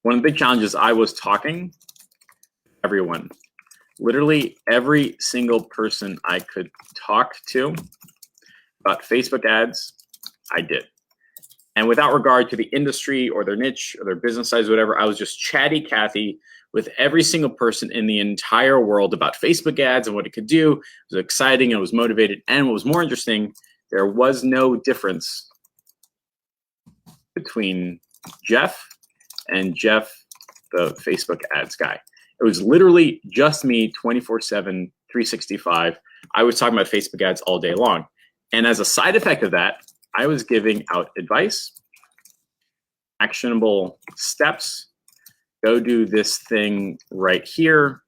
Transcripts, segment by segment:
one of the big challenges, I was talking to everyone. Literally every single person I could talk to about Facebook ads, I did. And without regard to the industry or their niche or their business size, or whatever, I was just chatty Cathy with every single person in the entire world about Facebook ads and what it could do. It was exciting, I was motivated, and what was more interesting, there was no difference between Jeff and Jeff, the Facebook ads guy. It was literally just me 24/7, 365. I was talking about Facebook ads all day long. And as a side effect of that, I was giving out advice, actionable steps. Go do this thing right here,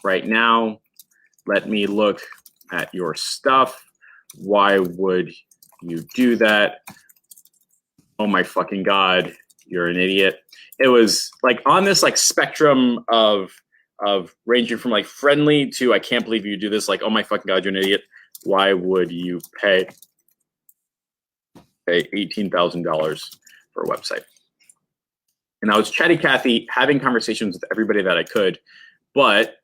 right now. Let me look at your stuff. Why would you do that? Oh my fucking God, you're an idiot. It was like on this like spectrum of ranging from like friendly to I can't believe you do this, like, oh my fucking God, you're an idiot. Why would you pay $18,000 for a website? And I was chatty Cathy, having conversations with everybody that I could, but,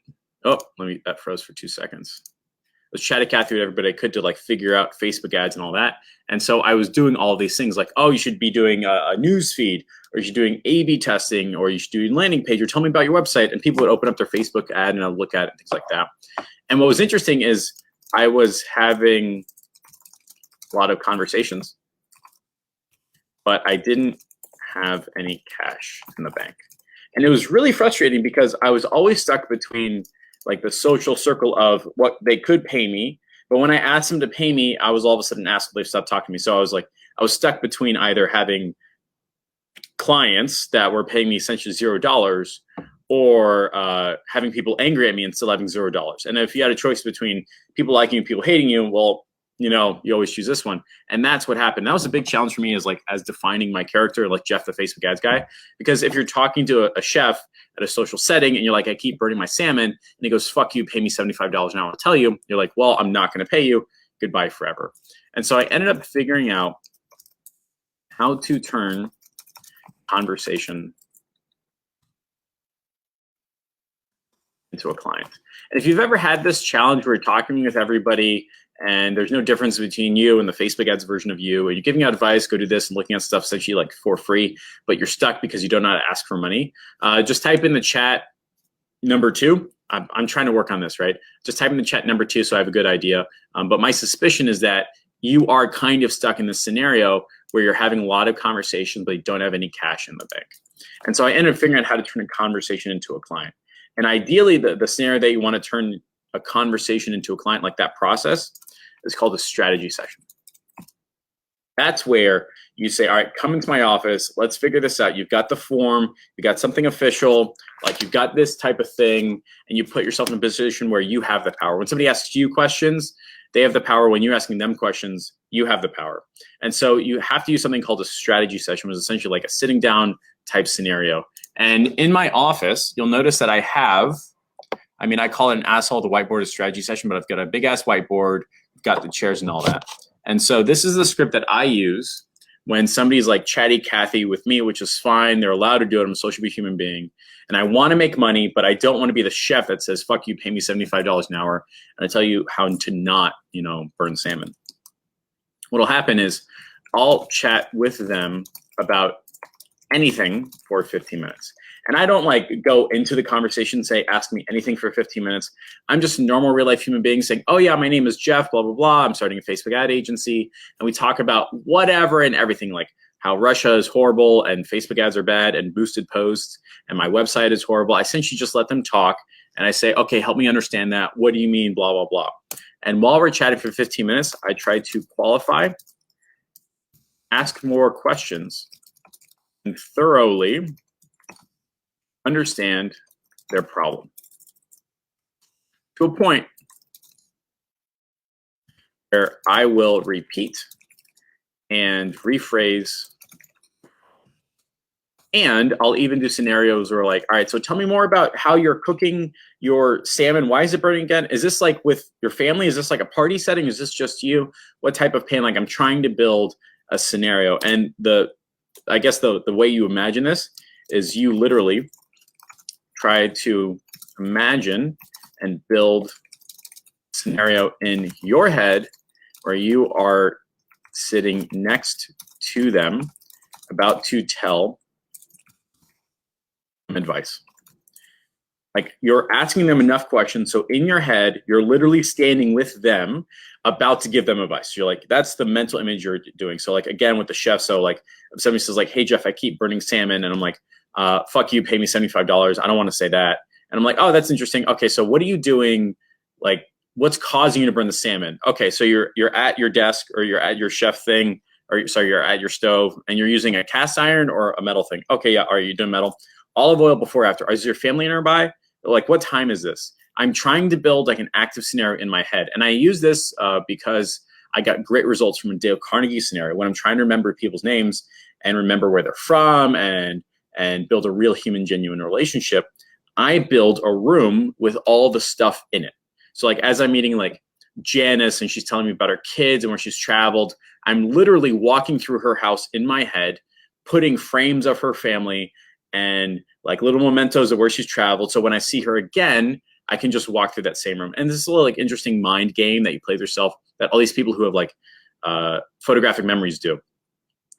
oh, that froze for 2 seconds. I was chatty Cathy with everybody I could to like figure out Facebook ads and all that. And so I was doing all these things like, oh, you should be doing a news feed, or you should be doing A/B testing, or you should do a landing page, or tell me about your website. And people would open up their Facebook ad and I'd look at it, things like that. And what was interesting is I was having a lot of conversations, but I didn't have any cash in the bank. And it was really frustrating because I was always stuck between like the social circle of what they could pay me. But when I asked them to pay me, I was all of a sudden asked if they stopped talking to me. So I was stuck between either having clients that were paying me essentially $0 or having people angry at me and still having $0. And if you had a choice between people liking you and people hating you, well, you know, you always choose this one. And that's what happened. That was a big challenge for me as defining my character, like Jeff, the Facebook ads guy. Because if you're talking to a chef at a social setting and you're like, I keep burning my salmon, and he goes, fuck you, pay me $75 an hour to tell you. You're like, well, I'm not going to pay you. Goodbye forever. And so I ended up figuring out how to turn conversation into a client. And if you've ever had this challenge where you're talking with everybody and there's no difference between you and the Facebook ads version of you, and you're giving out advice, go do this, and looking at stuff essentially like for free, but you're stuck because you don't know how to ask for money, just type in the chat number 2. I'm trying to work on this, right? Just type in the chat number 2 so I have a good idea. But my suspicion is that you are kind of stuck in this scenario where you're having a lot of conversations, but you don't have any cash in the bank. And so I ended up figuring out how to turn a conversation into a client. And ideally, the scenario that you want to turn a conversation into a client, like that process, is called a strategy session. That's where you say, all right, come into my office, let's figure this out. You've got the form, you got something official, like you've got this type of thing, and you put yourself in a position where you have the power. When somebody asks you questions, they have the power. When you're asking them questions, you have the power. And so you have to use something called a strategy session, which is essentially like a sitting down type scenario. And in my office, you'll notice that I have, I call it an asshole, the whiteboard, a strategy session, but I've got a big ass whiteboard, got the chairs and all that. And so this is the script that I use when somebody's like chatty Cathy with me, which is fine. They're allowed to do it. I'm a socially human being. And I want to make money, but I don't want to be the chef that says, fuck you, pay me $75 an hour. And I tell you how to not, burn salmon. What'll happen is I'll chat with them about anything for 15 minutes. And I don't like go into the conversation, say, ask me anything for 15 minutes. I'm just a normal real life human being saying, oh yeah, my name is Jeff, blah, blah, blah. I'm starting a Facebook ad agency. And we talk about whatever and everything, like how Russia is horrible and Facebook ads are bad and boosted posts and my website is horrible. I essentially just let them talk and I say, okay, help me understand that. What do you mean, blah, blah, blah. And while we're chatting for 15 minutes, I try to qualify, ask more questions, and thoroughly understand their problem to a point where I will repeat and rephrase, and I'll even do scenarios where like, all right, so tell me more about how you're cooking your salmon. Why is it burning again? Is this like with your family? Is this like a party setting? Is this just you? What type of pan? Like I'm trying to build a scenario. And I guess the way you imagine this is you literally try to imagine and build a scenario in your head where you are sitting next to them about to tell them advice. Like, you're asking them enough questions, so in your head, you're literally standing with them about to give them advice. You're like, that's the mental image you're doing. So like, again, with the chef, so like if somebody says like, hey, Jeff, I keep burning salmon, and I'm like, fuck you, pay me $75. I don't want to say that. And I'm like, oh, that's interesting. Okay, so what are you doing? Like, what's causing you to burn the salmon? Okay, so you're at your desk, or you're at your chef thing, or sorry, you're at your stove, and you're using a cast iron or a metal thing. Okay, yeah, are you doing metal? Olive oil before, after. Is your family nearby? Like, what time is this? I'm trying to build like an active scenario in my head. And I use this because I got great results from a Dale Carnegie scenario when I'm trying to remember people's names and remember where they're from and build a real human, genuine relationship. I build a room with all the stuff in it. So like, as I'm meeting like Janice and she's telling me about her kids and where she's traveled, I'm literally walking through her house in my head, putting frames of her family and like little mementos of where she's traveled. So when I see her again, I can just walk through that same room. And this is a little like interesting mind game that you play with yourself that all these people who have like photographic memories do.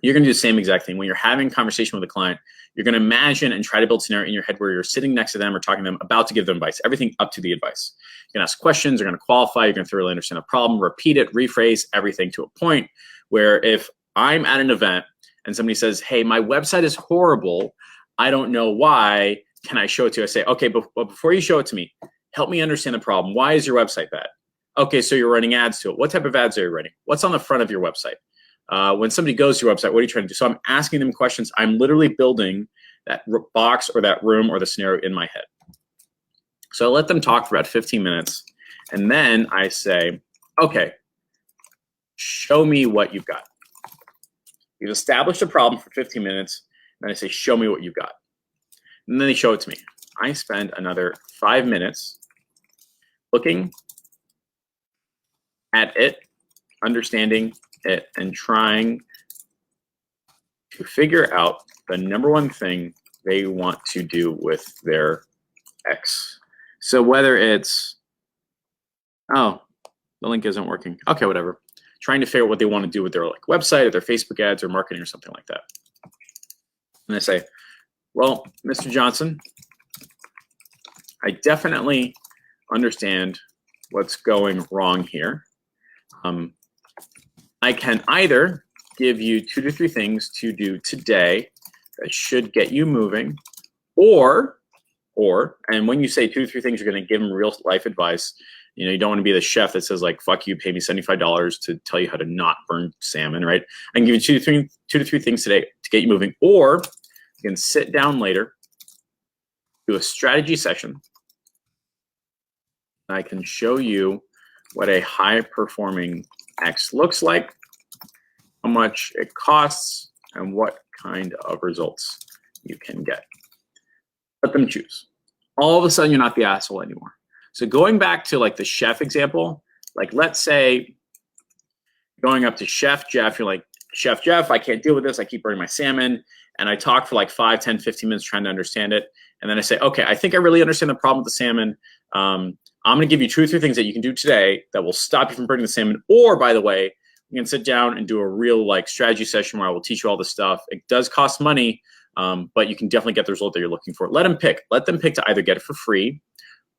You're going to do the same exact thing. When you're having a conversation with a client, you're going to imagine and try to build a scenario in your head where you're sitting next to them or talking to them, about to give them advice, everything up to the advice. You're going to ask questions, you're going to qualify, you're going to thoroughly understand the problem, repeat it, rephrase everything to a point where if I'm at an event and somebody says, hey, my website is horrible, I don't know why, can I show it to you? I say, okay, but before you show it to me, help me understand the problem. Why is your website bad? Okay, so you're running ads to it. What type of ads are you running? What's on the front of your website? When somebody goes to your website, what are you trying to do? So I'm asking them questions. I'm literally building that box or that room or the scenario in my head. So I let them talk for about 15 minutes. And then I say, okay, show me what you've got. You've established a problem for 15 minutes. And I say, show me what you've got. And then they show it to me. I spend another 5 minutes looking at it, understanding it, and trying to figure out the number one thing they want to do with their X. So whether it's, oh, the link isn't working. Okay, whatever. Trying to figure out what they want to do with their like website or their Facebook ads or marketing or something like that. And I say, well, Mr. Johnson, I definitely understand what's going wrong here. I can either give you 2 to 3 things to do today that should get you moving, or, and when you say 2 to 3 things, you're going to give them real life advice. You know, you don't want to be the chef that says like, fuck you, pay me $75 to tell you how to not burn salmon, right? I can give you 2 to 3 things today to get you moving, or you can sit down later, do a strategy session. I can show you what a high-performing X looks like, how much it costs, and what kind of results you can get. Let them choose. All of a sudden, you're not the asshole anymore. So going back to like the chef example, like let's say going up to Chef Jeff, you're like, Chef Jeff, I can't deal with this. I keep burning my salmon. And I talk for like 5, 10, 15 minutes trying to understand it. And then I say, okay, I think I really understand the problem with the salmon. I'm going to give you 2 or 3 things that you can do today that will stop you from burning the salmon. Or, by the way, you can sit down and do a real like strategy session where I will teach you all this stuff. It does cost money, but you can definitely get the result that you're looking for. Let them pick. Let them pick to either get it for free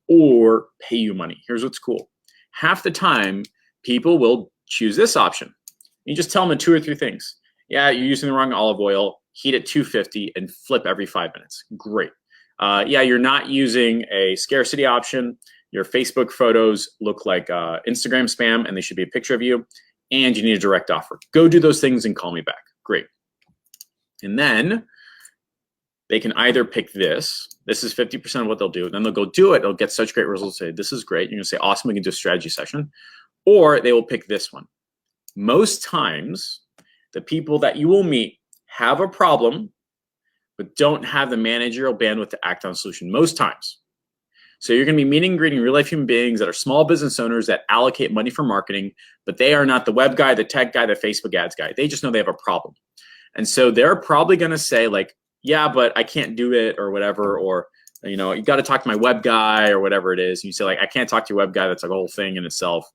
or pay you money. Here's what's cool. Half the time, people will choose this option. You just tell them the 2 or 3 things. Yeah, you're using the wrong olive oil. Heat at 250 and flip every 5 minutes. Great. Yeah, you're not using a scarcity option. Your Facebook photos look like Instagram spam, and they should be a picture of you. And you need a direct offer. Go do those things and call me back. Great. And then they can either pick this. This is 50% of what they'll do. Then they'll go do it. They'll get such great results. Say, this is great. You're going to say, awesome, we can do a strategy session. Or they will pick this one. Most times, the people that you will meet have a problem, but don't have the managerial bandwidth to act on a solution most times. So you're going to be meeting and greeting real life human beings that are small business owners that allocate money for marketing, but they are not the web guy, the tech guy, the Facebook ads guy. They just know they have a problem. And so they're probably going to say like, yeah, but I can't do it or whatever, or you know, you got to talk to my web guy or whatever it is. And you say like, I can't talk to your web guy. That's like a whole thing in itself.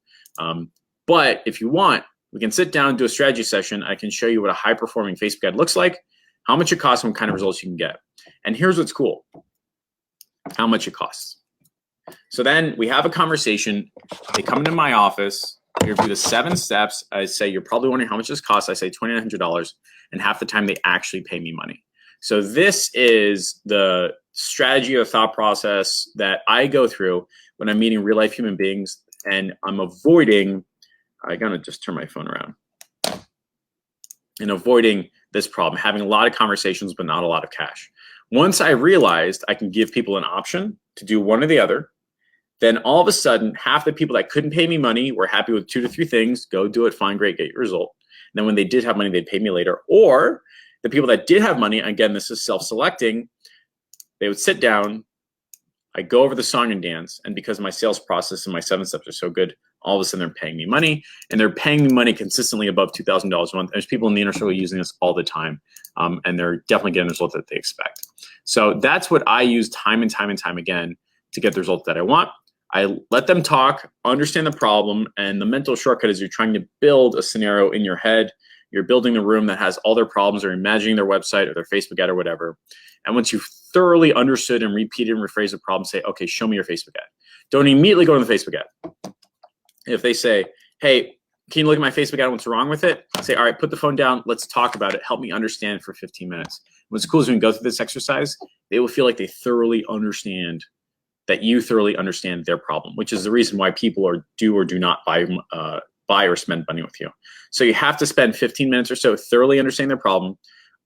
But if you want, we can sit down and do a strategy session. I can show you what a high performing Facebook ad looks like, how much it costs, and what kind of results you can get. And here's what's cool, how much it costs. So then we have a conversation. They come into my office. We review the 7 steps. I say, you're probably wondering how much this costs. I say $2,900, and half the time they actually pay me money. So this is the strategy or thought process that I go through when I'm meeting real life human beings, and I'm avoiding, I gotta just turn my phone around, and avoiding this problem, having a lot of conversations but not a lot of cash. Once I realized I can give people an option to do one or the other, then all of a sudden, half the people that couldn't pay me money were happy with 2 to 3 things. Go do it, fine, great, get your result. And then when they did have money, they'd pay me later. Or the people that did have money, again, this is self-selecting, they would sit down, I go over the song and dance, and because my sales process and my 7 steps are so good, all of a sudden they're paying me money, and they're paying me money consistently above $2,000 a month. There's people in the inner circle using this all the time, and they're definitely getting the result that they expect. So that's what I use time and time and time again to get the result that I want. I let them talk, understand the problem, and the mental shortcut is you're trying to build a scenario in your head. You're building the room that has all their problems, or imagining their website or their Facebook ad or whatever. And once you've thoroughly understood and repeated and rephrased the problem, say, okay, show me your Facebook ad. Don't immediately go to the Facebook ad. If they say, hey, can you look at my Facebook ad? What's wrong with it? Say, all right, put the phone down. Let's talk about it. Help me understand for 15 minutes. What's cool is when we go through this exercise, they will feel like they thoroughly understand, that you thoroughly understand their problem, which is the reason why people do or do not buy or spend money with you. So you have to spend 15 minutes or so thoroughly understanding their problem,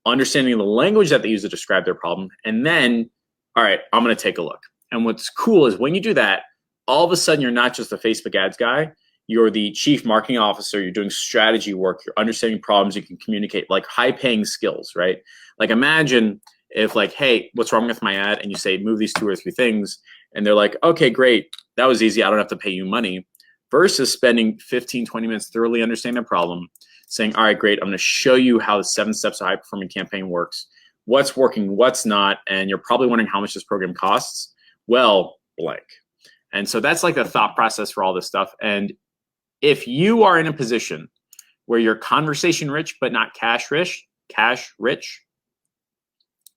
understanding the language that they use to describe their problem, and then, all right, I'm gonna take a look. And what's cool is when you do that, all of a sudden you're not just a Facebook ads guy, you're the chief marketing officer, you're doing strategy work, you're understanding problems, you can communicate, like high paying skills, right? Like imagine if like, hey, what's wrong with my ad? And you say, move these 2 or 3 things. And they're like, okay, great, that was easy, I don't have to pay you money. Versus spending 15, 20 minutes thoroughly understanding the problem, saying, all right, great, I'm gonna show you how the 7 steps of high performing campaign works, what's working, what's not, and you're probably wondering how much this program costs. Well, blank. And so that's like the thought process for all this stuff. And if you are in a position where you're conversation rich but not cash rich,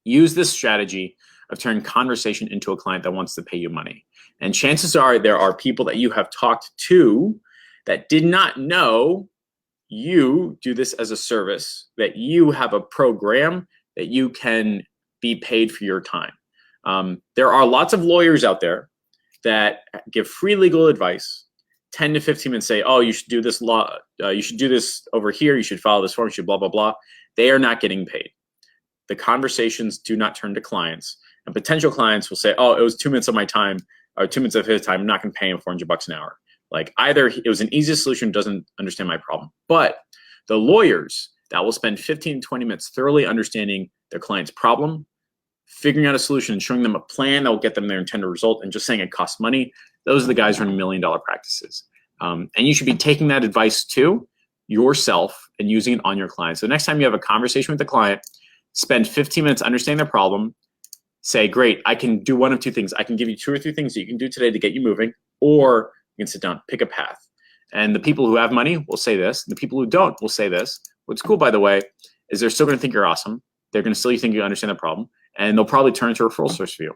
use this strategy of turning conversation into a client that wants to pay you money. And chances are there are people that you have talked to that did not know you do this as a service, that you have a program that you can be paid for your time. There are lots of lawyers out there that give free legal advice, 10 to 15 minutes, say, oh, you should do this law, you should do this over here, you should follow this form, you should blah, blah, blah. They are not getting paid. The conversations do not turn to clients. And potential clients will say, oh, it was 2 minutes of my time, or 2 minutes of his time, I'm not gonna pay him $400 an hour. Like either it was an easy solution, doesn't understand my problem. But the lawyers that will spend 15, 20 minutes thoroughly understanding their client's problem, figuring out a solution and showing them a plan that will get them their intended result, and just saying it costs money, those are the guys running $1 million practices. And you should be taking that advice to yourself and using it on your clients. So next time you have a conversation with the client, spend 15 minutes understanding their problem, say, great, I can do one of 2 things. I can give you 2 or 3 things that you can do today to get you moving, or you can sit down, pick a path. And the people who have money will say this, the people who don't will say this. What's cool, by the way, is they're still gonna think you're awesome. They're gonna still think you understand the problem, and they'll probably turn to a referral source for you.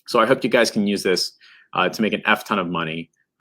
So I hope you guys can use this to make an F ton of money